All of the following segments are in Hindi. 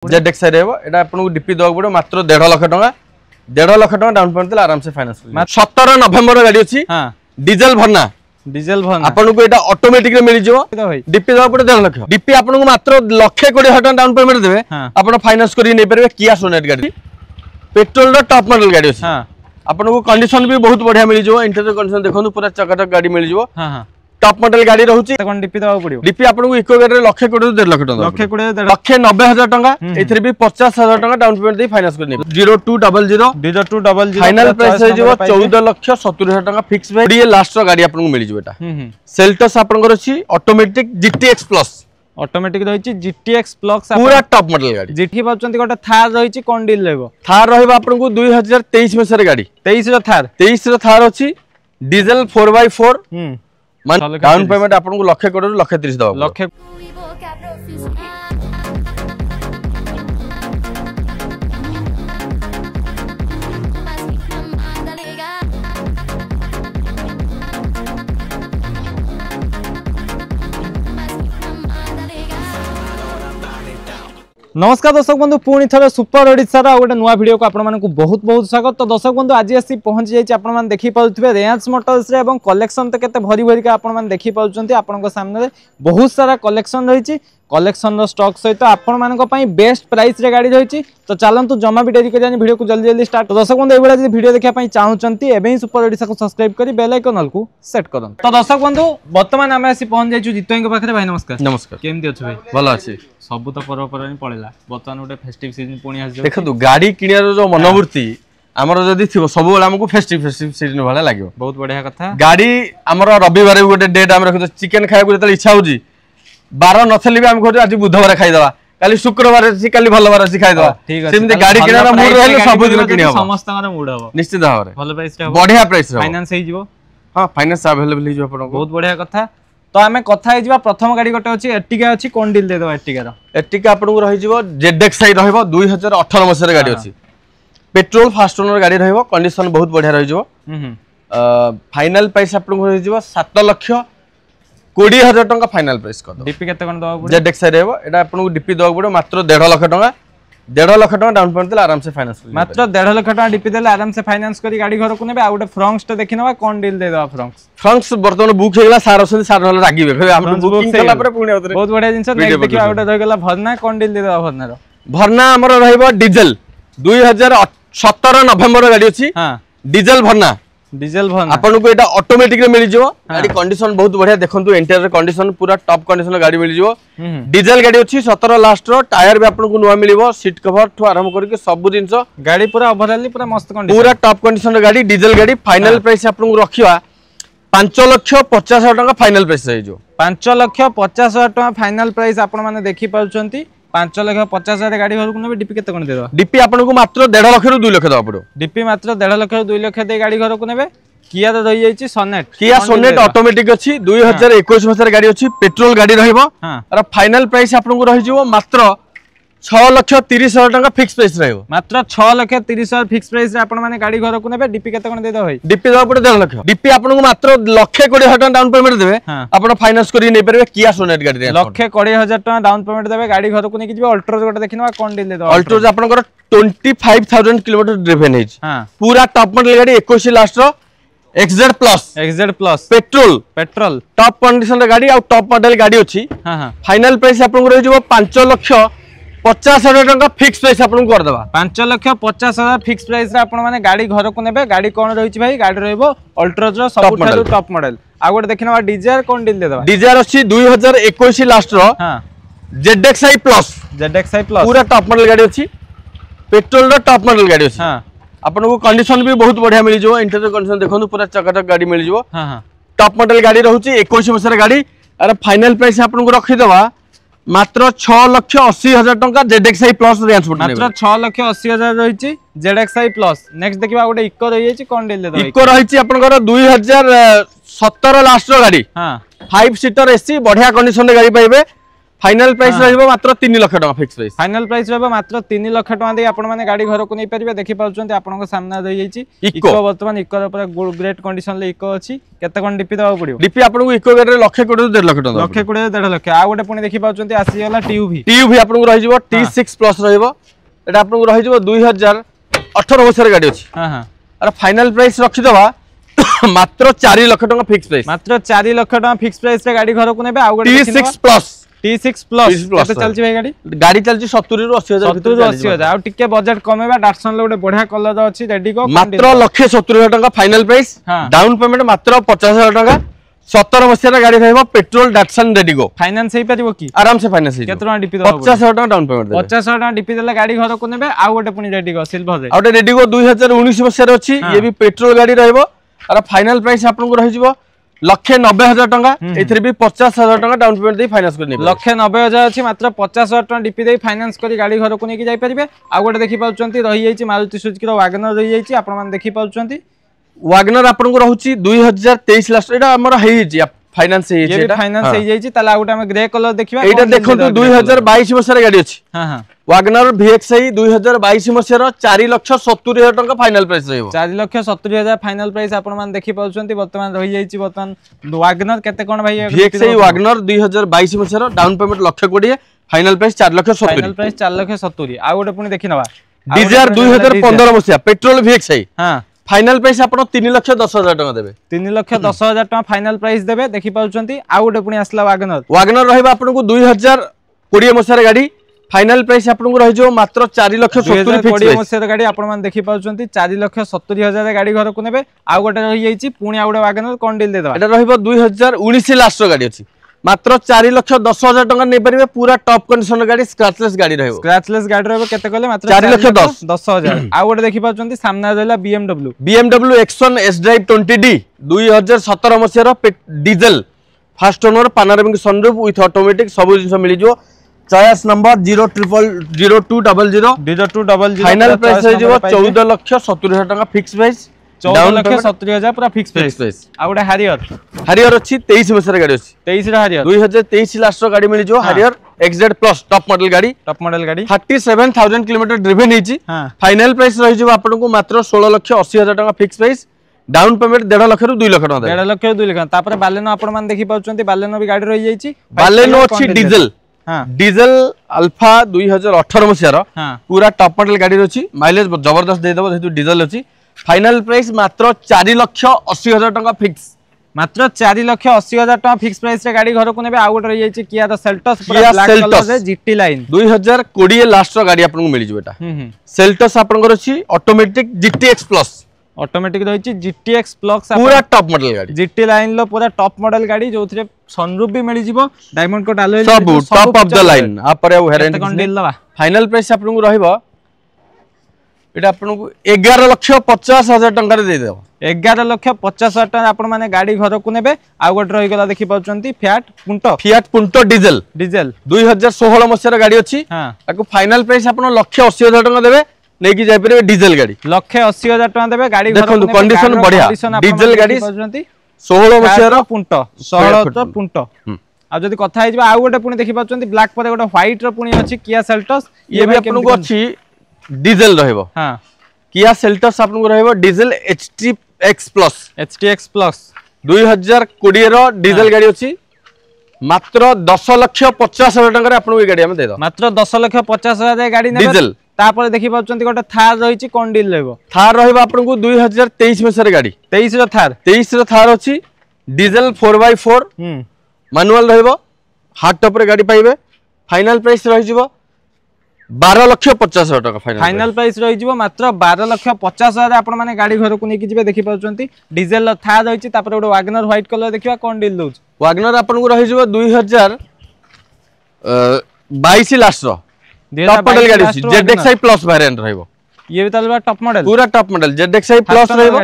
ZX रहबो एटा आपन को डीपी दवा पड़ो मात्र 1.5 लाख टका 1.5 लाख टका डाउन पेमेंट देला आराम से फाइनेंस 17 नवंबर गाड़ी अछि हां डीजल भरना आपन को एटा ऑटोमेटिक रे मिली जिवो डीपी दवा पड़ो 1.5 लाख डीपी आपन को मात्र 1,20,000 टका डाउन पेमेंट देबे आपन फाइनेंस करी नै परबे किया सोनेट गाड़ी पेट्रोल रो टॉप मॉडल गाड़ी अछि हां आपन को कंडीशन भी बहुत बढ़िया मिली जिवो इंटीरियर कंडीशन देखनु पूरा चकाचक गाड़ी मिली जिवो हां हां टॉप मॉडल गाड़ी रहउची कोन डीपी दवा पड़ियो डीपी आपन को इको गाड़ी रे 1,20,000 लाख टका 1,90,000 टका एथरे भी 50,000 टका डाउन पेमेंट दे फाइनेंस करनी 0200 फाइनल प्राइस हो जिवो 14,70,000 टका फिक्स पे ये लास्ट रो गाड़ी आपन को मिली जिवो एटा सेल्टोस आपन को अछि ऑटोमेटिक GTX प्लस ऑटोमेटिक रहिछि GTX प्लस पूरा टॉप मॉडल गाड़ी जेठी पाउचंती गोटा थार रहिछि कोन डील लेबो थार रहबो आपन को 2023 में सर गाड़ी 23 रो थार अछि डीजल 4x4 डाउन पेमेंट आपन को 1,30,000 दवा लक्ष्य नमस्कार दर्शक बंधु पुणी थे सुपर ओडिशा गोटे नुआ वीडियो को आपण मानक बहुत बहुत स्वागत। तो दर्शक बंधु आज आसी पहुंची जाइए आपण मैंने देखी पारे रेंज मोटर्स रे कलेक्शन तो केते भरी भरी का आपण मैंने देखी पाउछंती आपण सामने बहुत सारा कलेक्शन रही कलेक्शन स्टॉक सहित आपण मानक पई बेस्ट प्राइस रे गाड़ी रही। तो चलतु जमा भी डेरी करियानी वीडियो को जल्दी जल्दी स्टार्ट। तो दर्शक बंधु एबेला जदी वीडियो देखा पई चाहउचंती एबे ही सुपर ओडिशा को सब्सक्राइब करी बेल आइकन ऑल को सेट करन। तो दर्शक बंधु वर्तमान आमे आसी पहुंच जाइछु जितोई के पाखरे। भाई नमस्कार। नमस्कार केमदी अछि भाई? भलो अछि सब तो पर्व पर्वणी पळेला वर्तमान गोटे फेस्टिव सीजन पुणी आसी देखु गाड़ी किनियार जो मनोवृत्ति हमर जदी थिबो सब बेला हमको फेस्टिव सीजन वाला लागियो। बहुत बढ़िया कथा। गाड़ी हमर रविवार गोटे डेट हम रखु चिकन खाय को जतले इच्छा होजी बार नथली भी हम कहू आज बुधवार खाइ दवा काली शुक्रवार अछि काली भलवार अछि खाइ दवा सेमते गाड़ी किनार मूड रहले सब दिन किनि हो समस्तकर मूड हो निश्चित भाव रे भल प्राइस रे बढ़िया प्राइस रे फाइनेंस हे जिवो। हां फाइनेंस अवेलेबल हे जिवो आपन बहुत बढ़िया कथा। तो आमे कथा हे जिवा प्रथम गाड़ी गोटे अछि एर्टिगा अछि कोन डील दे दवा एर्टिगा रो एर्टिगा आपन को रहि जिवो ZX रहइबो 2018 मसिया रे गाड़ी अछि पेट्रोल फास्ट ओनर गाड़ी रहइबो कंडीशन बहुत बढ़िया रहि जिवो फाइनल प्राइस आपन को रहि जिवो 7,20,000 टका फाइनल प्राइस कर दो। डीपी केते कोन दवा पड़ो ZX रहइबो एटा आपन को डीपी दवा पड़ो मात्र 1.5 लाख टका 1.5 लाख टका डाउन पेमेंट देला आराम से फाइनेंस मात्र 1.5 लाख टका डीपी देला आराम से फाइनेंस करी गाड़ी घर को नेबे आ गोटे फ्रंक्स तो देखिनबा कोन डील दे दवा फ्रंक्स वर्तमान बुक हे गेला सार असन सार नले रागिबे कहबे हमन बुकिंग कला पर पुणी उतरे बहुत बढ़िया जिंस नेक्स्ट देखिबा गोटे रह गेला भरना कोन डील दे दवा भरना हमर रहइबो डीजल 2017 नवंबर गाड़ी अछि हां डीजल भरना आपन को एटा ऑटोमेटिक रे मिली जिवो गाड़ी कंडीशन बहुत बढ़िया देखंतु इंटीरियर कंडीशन पूरा टॉप कंडीशन गाड़ी मिली जिवो डीजल गाड़ी अछि 17 लास्ट रो टायर भी आपन को नुवा मिलिबो सीट कवर ठु आरंभ करके सब जिंस गाड़ी पूरा ओवरऑल पूरा मस्त कंडीशन पूरा टॉप कंडीशन गाड़ी डीजल गाड़ी फाइनल प्राइस आपन को रखिवा 5,50,000 टका फाइनल प्राइस रहि जो 5,50,000 टका फाइनल प्राइस आपन माने देखि पाउछंती 5,50,000 गाड़ी घर को नेबे डीपी केते कोन देबा डीपी आपन को मात्र 1.5 लाख रु 2 लाख दवा पड़ो डीपी मात्र 1.5 लाख रु 2 लाख दे गाड़ी घर को नेबे किया तो रही जाईची सोनेट किया सोनेट ऑटोमेटिक अछि 2021 मसर गाड़ी अछि पेट्रोल गाड़ी रहइबो और फाइनल प्राइस आपन को रहि जिवो मात्र 6,30,000 टका फिक्स प्राइस रहइबो मात्र 6,30,000 फिक्स प्राइस रे आपन माने गाड़ी घर को नेबे डीपी केते कोन दे दो भाई डीपी दवा पड़ो 1.5 लाख डीपी आपन को मात्र 1,20,000 टका डाउन पेमेंट देबे आपन फाइनेंस करी नै परबे किया सोनेट गाड़ी रे 1,20,000 टका डाउन पेमेंट देबे गाड़ी घर को नै कि जिबे अल्ट्रोज गोटे देखिनबा कोन डील दे दो अल्ट्रोज आपन को 25,000 किलोमीटर ड्रिवन है पूरा टॉप मॉडल गाड़ी 21 last row XZ plus petrol top condition रे गाड़ी आ टॉप मॉडल गाड़ी अछि हां हां फाइनल प्राइस आपन को रहि जिवो 5,50,000 टका फिक्स प्राइस आपन को कर देबा 5,50,000 फिक्स प्राइस रे आपन माने गाड़ी घर को नेबे गाड़ी कोन रहि छि भाई गाड़ी रहइबो अल्ट्रोज रो सब टॉप मॉडल आ गोटे देखिनबा डिजायर कोन डील दे देबा डिजायर अछि 2021 लास्ट रो हां ZXi प्लस पूरा टॉप मॉडल गाड़ी अछि पेट्रोल रो टॉप मॉडल गाड़ी अछि हां आपन को कंडीशन भी बहुत बढ़िया मिली जो इंटीरियर कंडीशन देखनु पूरा चकाचक गाड़ी मिली जो हां हां टॉप मॉडल गाड़ी रहउची 21 मसर गाड़ी अरे फाइनल प्राइस आपन को रखि देबा मात्र 6,80,000 टका ZXi प्लस रेंज मात्र 6,80,000 रहिची ZXi प्लस नेक्स्ट देखिबा गोटे इको रहि जाईची कोन डील दे दो इको रहिची आपन को 2017 लास्ट रो गाड़ी हां 5 सीटर एसी बढ़िया कंडीशन रे गाड़ी पाइबे फाइनल प्राइस रहइबो मात्र 3 लाख टका फिक्स प्राइस। फाइनल प्राइस रहइबो मात्र 3 लाख टका दे आपण माने गाड़ी घर को नै परिबे। देखि पाउछन्ते आपनक सामना रहि जाईची इको वर्तमान इको पूरा ग्रेट कंडीशन ले इको अछि। केते कोन डीपी दबा पड़ियो? डीपी आपनक इको गाड़ी लाख कोटी 1.5 लाख टका। लाख कोटी 1.5 लाख। आ गोटे पुनी देखि पाउछन्ते आसी गला टीयूवी। टीयूवी आपनक रहिजिवो T6 प्लस रहिबो। एटा आपनक रहिजिवो 2018 वर्ष रे गाड़ी अछि। हां हां। अरे फाइनल प्राइस रखि दबा मात्र 4 लाख टका फिक्स प्राइस। मात्र 4 लाख टका फिक्स प्राइस रे गाड़ी घर को नेबे। आ गोटे T6 प्लस T6 प्लस केते चलची भाई गाड़ी? गाड़ी चलची 70 रु 80 हजार। 70 रु 80 हजार। आ टिके बजट कमेबा डाटसन ले गोटे बढ़िया कलर अछि रेडी को मात्र 1,70,000 टका फाइनल प्राइस। डाउन पेमेंट मात्र 50,000 टका। 17 वर्ष रे गाड़ी रहइबो पेट्रोल डाटसन रेडी को। फाइनेंस हे परिबो की? आराम से फाइनेंस हे। केतना डीपी दबा? 50,000 टका डाउन पेमेंट दे। 50,000 टका डीपी देला गाड़ी घर को नेबे। आ गोटे पुनी रेडी को सिल्वर रे। आ गोटे रेडी को 2019 वर्ष रे अछि। ये भी पेट्रोल गाड़ी रहइबो। अरे फाइनल प्राइस आपन को रहिजिवो 1,90,000 टका। एथरे भी 50,000 टका डाउन पेमेंट दे फाइनेंस कर नेबे। 1,90,000 अछि मात्र 50,000 टका डीपी दे फाइनेंस करी गाड़ी घर को नेकी जाई परिबे। आ गोटे देखि पाउछन्ती रहि जाईची मारुति सुजुकी रो वैगनर रहि जाईची। आपण मान देखि पाउछन्ती वैगनर आपन को रहउची 2023 लास्ट। एटा हमर हेई जाईची फाइनेंस हेई जाईची। एटा फाइनेंस हेई जाईची। ताला गोटे हम ग्रे कलर देखिबा। एटा देखंतु 2022 वर्ष रे गाड़ी अछि। हां हां। वैगनर VXI 2022 वर्ष रो 4,70,000 टका फाइनल प्राइस रहइबो। 4,70,000 फाइनल प्राइस आपण मान देखि पाउछन्ती। वर्तमान रहि जाईची वर्तमान वैगनर केते कोन भाई? VXI वैगनर 2022 वर्ष रो down payment 1,20,000 final price 4,70,000। Final price 4,70,000। आ गोटे पुनी देखि नबा डिजायर 2015 वर्ष पेट्रोल VXI। हां फाइनल प्राइस आपण 3,10,000 टका देबे। 3,10,000 टका फाइनल प्राइस देबे। देखि पाउछन्ती आ गोटे पुनी आसला वैगनर। वैगनर रहइबा आपण को 2020 वर्ष रे गाड़ी। फाइनल प्राइस आपन को रहि जो मात्र 4,70,000 फिक्स प्राइस। 2020 गाड़ी आपण मान देखि पाउछन्ती 4,70,000 रे गाड़ी घर को नेबे। आ गोटे रहि जाईची पुनी आ गोटे वैगनर कोन डील दे दबा? एटा रहिबो 2019 लास्ट गाड़ी अछि। मात्र 4,10,000 टका नै परिबे। पूरा टॉप कंडीशन गाड़ी स्क्रैचलेस गाड़ी रहइबो। स्क्रैचलेस गाड़ी रहइबो केते कहले? मात्र 4,10,000। आ गोटे देखि पाउछन्ती सामना रहला BMW X1 S Drive 20D 2017 मसिया रो diesel first owner panoramic sunroof with automatic सब जिंस मिलि जो। चॉइस नंबर 0200 फाइनल प्राइस है जो 14,70,000 टका फिक्स प्राइस। 14,70,000 पूरा फिक्स प्राइस। आ गोटे हारियर अछि 23 वर्ष रे गाड़ी अछि। 23 रे हारियर 2023 लास्ट रो गाड़ी मिलि जो। Harrier XZ plus top model गाड़ी। 37,000 किलोमीटर ड्रिवन हिची। फाइनल प्राइस रहि जो आपन को मात्र 16,80,000 टका fix price. Down payment 1.5 lakh रु 2 लाख टका। 1.5 लाख रु 2 लाख। तापर बालेनो आपण मान देखि पाउछन्ती बालेनो भी गाड़ी रहि जाईची। बालेनो अछि डीजल। डीजल अल्फा 2018 मसिया रो पूरा टॉप मॉडल गाड़ी अछि। माइलेज जबरदस्त दे देबो जेतु डीजल अछि। फाइनल प्राइस मात्र 4,80,000 टका फिक्स। मात्र 4,80,000 टका फिक्स प्राइस रे गाड़ी घर को नेबे। आ गोटे रहि जाईची किया द सेल्टोस पूरा ब्लैक कलर रे GT लाइन 2020 लास्ट रो गाड़ी आपन को मिलि जबेटा। सेल्टोस आपन को अछि ऑटोमेटिक GTX प्लस। ऑटोमेटिक रहिची GTX प्लस पूरा टॉप मॉडल गाड़ी। GT लाइन लो पूरा टॉप मॉडल गाड़ी जोथरे सनरूफ भी मिलि जिवो। डायमंड कोट अलॉय सब टॉप ऑफ द लाइन। आ पर हेरेंट फाइनल प्राइस आपन को रहइबो एटा आपन को 11,50,000 टका रे दे देबो। 11,50,000 टका आपन माने गाड़ी घर को नेबे। आ गोट रहि गेला देखि पाउछन्ती फियाट पुंटो डीजल 2016 मसिया गाड़ी अछि। ताको फाइनल प्राइस आपन 1,80,000 टका देबे। नेकी जाय परबे डीजल गाड़ी 1,80,000 टका देबे। गाड़ी घर को कंडीशन बढ़िया डीजल गाड़ी 16 मसिया रो पुंटो। आ जदी कथा आइ जबा आ गोटे पुनी देखि पाउछन्ती ब्लैक पर गोटे व्हाइट रो पुनी अछि किया सेल्टोस। ये भी आपन को अछि डीजल रहइबो। हां किया सेल्टोस आपन को रहइबो डीजल HTX प्लस 2020 रो डीजल गाड़ी अछि। मात्र 10,50,000 टका रे आपन को गाड़ी हम दे दो। मात्र 10,50,000 रे गाड़ी नेबे। डीजल तापर देखि पाउछन्ती गोटे थार रहिची कोन डील रहइबो? थार रहइबो आपन को 2023 मसिया रे गाड़ी। 23 रो थार अछि। डीजल 4x4 मैनुअल रहइबो। हार्ड टॉप रे गाड़ी पाइबे। फाइनल प्राइस रहि जिवो 12,50,000 टका। फाइनल प्राइस रहि जिवो मात्र 12,50,000 आपण माने गाड़ी घर को नेकी जिवे। देखि पाउछन्ती डीजल थार रहिची। तापर गोटे वैगनर व्हाइट कलर देखिबा कोन डील दोछ? वैगनर आपण को रहि जिवो 2022 लास्ट रो टॉप मॉडल गाड़ी अछि। ZXi प्लस वेरिएंट रहइबो। ये भी तलबा टॉप मॉडल पूरा टॉप मॉडल ZXi प्लस रहइबो।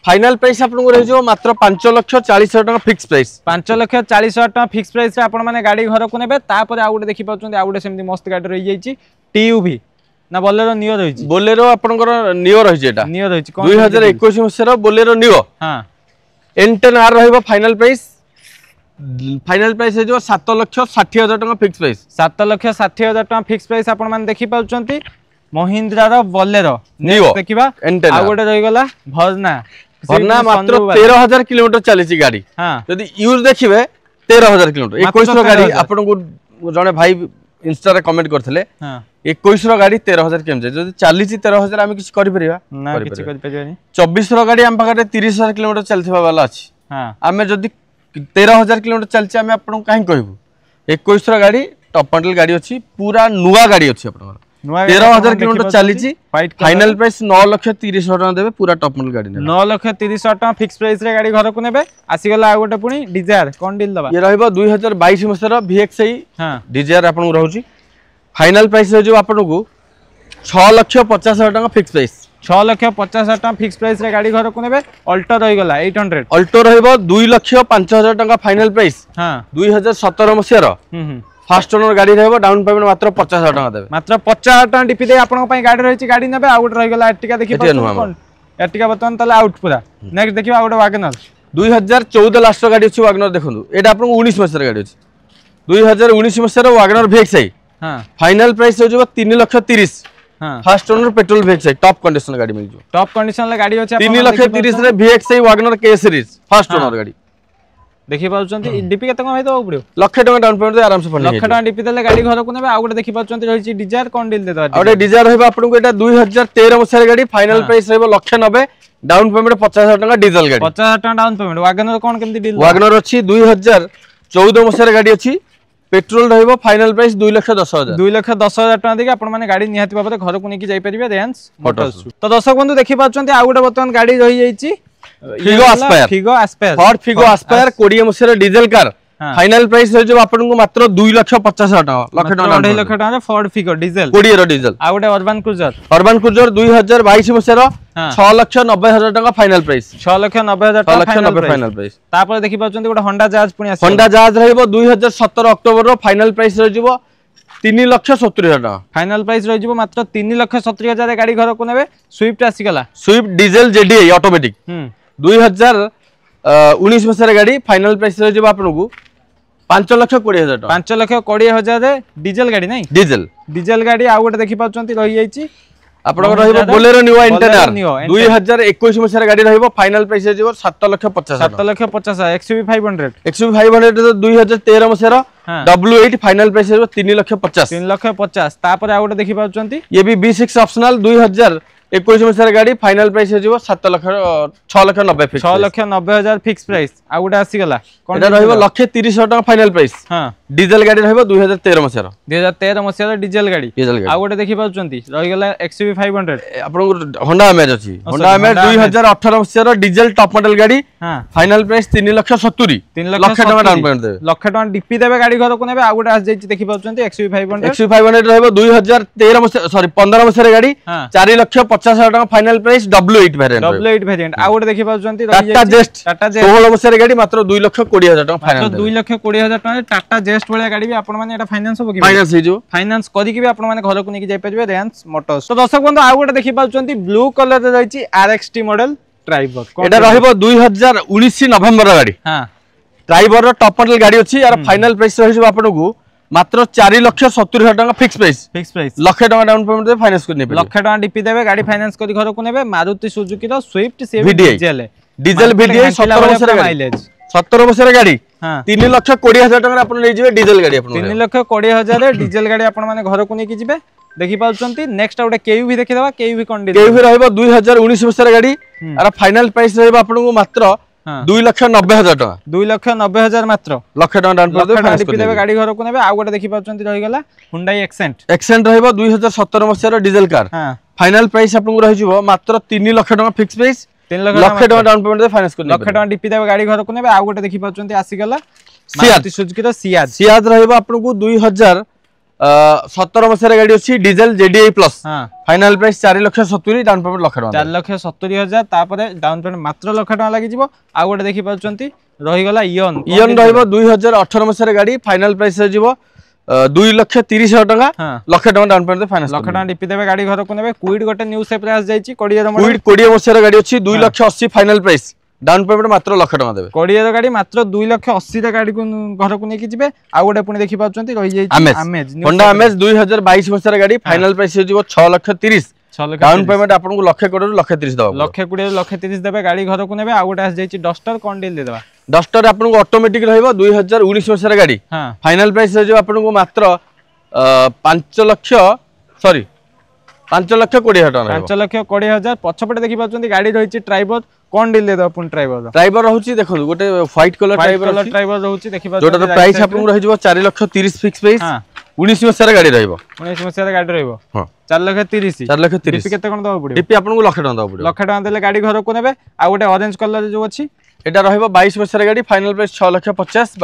फाइनल प्राइस आपन को रहि जो मात्र 5,40,000 टका फिक्स प्राइस। 5,40,000 टका फिक्स प्राइस रे आपण माने गाड़ी घर को नेबे। तापर आ गोटे देखि पाउछन्ती आ गोटे सेमती मस्त गाड़ी रहि जाईची TUV ना बोलेरो नियो रहिची। बोलेरो आपण को नियो रहिची। एटा नियो रहिची 2021 मसिया रो बोलेरो नियो। हां N10R रहइबो। फाइनल प्राइस फाइनल प्राइस है जो 7,60,000 टका फिक्स प्राइस 7,60,000 टका फिक्स प्राइस आपण माने देखि पाउचंती महिंद्रा रो बोलेरो नियो देखिबा आ गोटे रहि गला भरना मात्र 13,000 किलोमीटर चली गाड़ी यदि यूज देखिबे 13,000 किलोमीटर 21 रो गाड़ी आपन को जने भाई इंस्टा रे कमेंट करथले 21 रो गाड़ी 13,000 केम जदि चली 13,000 हम किछ करि परिबा ना किछ करि परिबानी 24 रो गाड़ी हम पाखरे 30,000 किलोमीटर चलथिबा वाला अछि आमे जदि 13,000 किलोमीटर चलछि आमे आपन काहे कहबू 21 रो गाड़ी टॉप मॉडल गाड़ी अछि पूरा नुवा गाड़ी अछि आपन 13,000 किलोमीटर चली फाइनल प्राइस 9,30,000 टका देबे पूरा टॉप मॉडल गाड़ी 9,30,000 टका फिक्स प्राइस रे गाड़ी घर को नेबे आसी गला आ गोटे पुनी डिजायर कोन डील दबा ये रहबो 2022 मसर VXI डिजायर आपन को रहउची फाइनल प्राइस रे जो आपन को 6,50,000 टका फिक्स प्राइस 6,50,000 टका फिक्स प्राइस रे गाड़ी घर को नेबे अल्टो रहि गला 800 अल्टो रहबो 2,05,000 टका फाइनल प्राइस 2017 मसर फर्स्ट ओनर गाड़ी रहबो डाउन पेमेंट मात्र 50,000 टका देबे मात्र 50,000 टका डीपी दे आपन पई गाड़ी रहिची गाड़ी नेबे आ गोटे रहि गला एर्टिका देखि कोन एर्टिका बतन तले आउट पूरा नेक्स्ट देखिबा आ गोटे वैगनर 2014 लास्ट गाड़ी अछि वैगनर देखंदु एटा आपन 19 मसर गाड़ी अछि 2019 मसर वैगनर VXI फाइनल प्राइस हो जो 3,30,000 first owner petrol VXI top condition गाड़ी मिल जो टॉप कंडीशन ले गाड़ी अछि 3,30,000 रे VXI वैगनर के सीरीज फर्स्ट ओनर गाड़ी देखि पाउचंती डीपी केते कम हेतो पड़ियो लाख टका डाउन पेमेंट दे आराम से फंड लाख टका डीपी देले गाड़ी घर को नेबे आ गोटे देखि पाउचंती रहिची डिजायर कोन डील दे दो आ डिजायर रहबा आपन को एटा 2013 मसर गाड़ी फाइनल प्राइस रहबो 1,90,000 डाउन पेमेंट 50,000 टका डीजल गाड़ी 50,000 टका डाउन पेमेंट वैगनर कोन केमती डील वैगनर अछि 2014 मसर गाड़ी अछि पेट्रोल रहबो फाइनल प्राइस 2,10,000 2,10,000 टका देके आपण माने गाड़ी निहाती बाबत घर को नेकी जाई परिबे रेंज मोटर्स तो दर्शक बंधु देखि पाउचंती आ गोटे बर्तमान गाड़ी रहि जाईची Figo Aspire Ford Figo Aspire 20 मसर डीजल कार फाइनल प्राइस हो जो आपन को मात्र 2,50,000 टका लाख टका फॉर्ड फिगो डीजल 20 रो डीजल आ गोटे अर्बन क्रूजर 2022 मसर 6,90,000 टका फाइनल प्राइस 6,90,000 टका फाइनल प्राइस तापर देखि पाउचंती गोटे होंडा जहाज पुनी आसी होंडा जहाज रहबो 2017 अक्टोबर रो फाइनल प्राइस रह जिवो 3,70,000 टका फाइनल प्राइस रह जिवो मात्र 3,70,000 रे गाड़ी घर को नेबे स्विफ्ट आसी गला स्विफ्ट डीजल JDI ऑटोमेटिक 2019 मसर गाड़ी फाइनल प्राइस रह जिवो आपन को 5,20,000 टका 5,20,000 रे डीजल गाड़ी नै डीजल गाड़ी आ गोटे देखि पाउचंती रहि जाईची आपन को रहबो बोलेरो न्यू इंटेरियर 2021 मसर गाड़ी रहबो फाइनल प्राइस रह जिवो 7,50,000 7,50,000 XUV 500 तो 2013 मसर W8 फाइनल प्राइस रह 3,50,000 3,50,000 तापर आ गोटे देखि पाउचंती ये भी B6 ऑप्शनल 2021 मसर गाड़ी फाइनल प्राइस हो 6,90,000 फिक्स 6,90,000 फिक्स प्राइस आ गोटे आसी गला कोन रहबो 1,30,000 टका फाइनल प्राइस डीजल गाड़ी रहबो 2013 मसर डीजल गाड़ी आ गोटे देखि पाउचंती रहि गला XUV 500 आपन होंडा अमेज अछि होंडा अमेज 2018 मसर डीजल टॉप मॉडल गाड़ी फाइनल प्राइस 3,70,000 लाख टका डाउन पेमेंट देबे लाख टका डीपी देबे गाड़ी घर को नेबे आ गोटे आस जाईची देखि पाउचंती XUV 500 रहबो 2013 मसर सॉरी 15 मसर गाड़ी 4,50,000 टका फाइनल प्राइस W8 वेरिएंट आ गोटे देखि पाउचंती टाटा जेस्ट 16 मसर गाड़ी मात्र 2,20,000 टका फाइनल 2,20,000 टका टाटा जेस्ट वाला गाड़ी भी आपण माने एटा फाइनांस हो कि फाइनांस हे जो फाइनांस करी कि भी आपण माने घर को नेकी जाय परबे रेंज मोटर्स तो दर्शक बंधु आ गोटे देखि पाउचंती ब्लू कलर रे जाईची RXT मॉडल ट्राइबर एटा रहबो 2019 नवंबर गाड़ी ट्राइबर रो टॉप मॉडल गाड़ी अछि यार फाइनल प्राइस रहिबो आपण को मात्र 4,70,000 टका फिक्स प्राइस लाख टका डाउन पेमेंट दे फाइनांस को नेबे लाख टका डीपी देबे गाड़ी फाइनांस करी घर को नेबे मारुति सुजुकी रो स्विफ्ट डीजल VDI 17 मसर माइलेज 17 मसर गाड़ी 3,20,000 टका आपण ले जिवे डीजल गाड़ी आपण 3,20,000 रे डीजल गाड़ी आपण माने घर को नेकी जिवे देखि पाउचंती नेक्स्ट आउट केयूवी देखि देबा केयूवी कंडीशन केयूवी रहबो 2019 मसर गाड़ी आर फाइनल प्राइस रहबो आपण को मात्र 2,90,000 टका 2,90,000 मात्र लाख टका डाउन पेमेंट देबे गाड़ी घर को नेबे आ गोटे देखि पाउचंती रहि गला Hyundai एक्सेंट रहबो 2017 मसर डीजल कार फाइनल प्राइस आपण को रहि जिवो मात्र 3 लाख टका फिक्स प्राइस 3 लाख टका डाउन पेमेंट दे फाइनांस को लाख टका डीपी देबे गाड़ी घर को नेबे आ गोटे देखि पाउचंती आसी गला मारुति सुजुकी रो सियाज रहबो आपण को 2017 मसर गाड़ी अछि diesel JDI plus final price 4,70,000 down payment lakh टका 4,70,000 तापरे डाउन पेमेंट मात्र लाख टका लागि जिवो आ गोटे देखि पाउचंती रहि गला इयन रहबो 2018 मसर गाड़ी फाइनल प्राइस रहि जिवो 2,30,000 टका लाख टका डाउन पेमेंट फाइनांस लाख टका डीपी देबे गाड़ी घर को नेबे क्विड गोटे न्यू शेप रे आस जाईची कोडिया रो क्विड 20 मसर गाड़ी अछि 2,80,000 फाइनल प्राइस डाउन पेमेंट मात्र 1 लाख टका देबे 20 गाड़ी मात्र 2,80,000 गाड़ी को घर को लेके जिबे आ गोटे पुणी देखि पाउचंती रहि जाई अमेज होंडा अमेज 2022 वर्षर गाड़ी फाइनल प्राइस हो जिवो 6,30,000 डाउन पेमेंट आपन को 1,20,000 1,30,000 दबा 1,20,000 1,30,000 देबे गाड़ी घर को नेबे आ गोटे आस जाई डस्टर कोन डील दे देबा डस्टर आपन को ऑटोमेटिक रहइबो 2019 वर्षर गाड़ी हां फाइनल प्राइस हो जिवो आपन को मात्र 5 लाख सॉरी 5,20,000 टका 5,20,000 पछपटे देखि पाउचंती गाड़ी रहिछि ड्राइवर कोन डील दे देबा पुन ड्राइवर रहउछि देखो गोटे व्हाइट कलर ड्राइवर रहउछि देखि पाउचंती जोटा प्राइस आपन को रहि जिवो 4,30,000 फिक्स प्राइस 19 वर्षर गाड़ी रहइबो 19 वर्षर गाड़ी रहइबो हां 4,30,000 4,30,000 डीपी केते कोन दबा पड़िबो डीपी आपन को 1 लाख टका दबा पड़िबो 1 लाख टका देले गाड़ी घर को नेबे आ गोटे ऑरेंज कलर जो अछि एटा रहइबो 22 वर्षर गाड़ी फाइनल प्राइस 6,50,000